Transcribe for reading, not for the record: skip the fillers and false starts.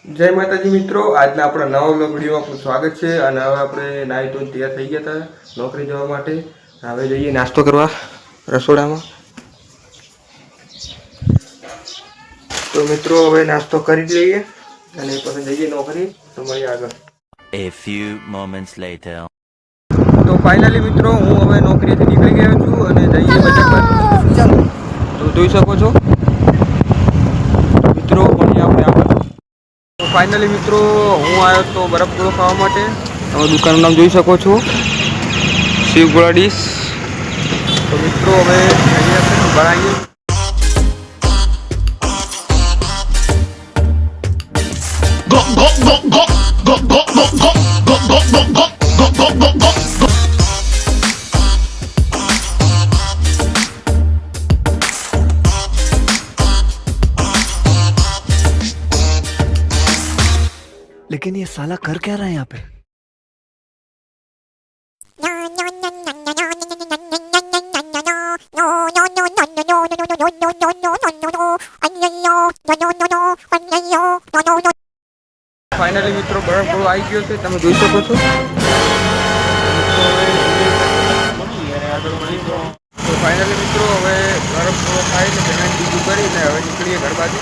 જય માતાજી મિત્રો, આજના આપણા નવા વ્લોગ વિડીયોમાં આપનું સ્વાગત છે. અને હવે આપણે નાહી ધોઈને તૈયાર થઈ ગયા હતા નોકરી જવા માટે. હવે જઈએ નાસ્તો કરવા રસોડામાં. તો મિત્રો હવે નાસ્તો કરી લઈએ અને પછી જઈએ નોકરી. તો મળીએ આગળ. A few moments later. તો ફાઇનલી મિત્રો હું હવે નોકરીએથી નીકળી ગયો છું અને જઈએ બજાર બાજુ. તો જોઈ શકો છો મિત્રો, મળીએ આપણે આગળ. તો ફાઇનલી મિત્રો હું આવ્યો તો બરફ ગોળો ખાવા માટે. તમે દુકાનનું નામ જોઈ શકો છો, શિવ ગોળા ડીશ. તો મિત્રો હવે બનાવીએ. लेकिन ये साला कर क्या रहा है यहाँ पे? ફાઇનલી મિત્રો બરફ ગોળો આવી ગયો છે, તમે જોઈ શકો છો. તો ફાઇનલી મિત્રો હવે બરફ ગોળો ખાઈને પેમેન્ટ બીજું કરીને હવે નીકળીએ ઘર બાજુ.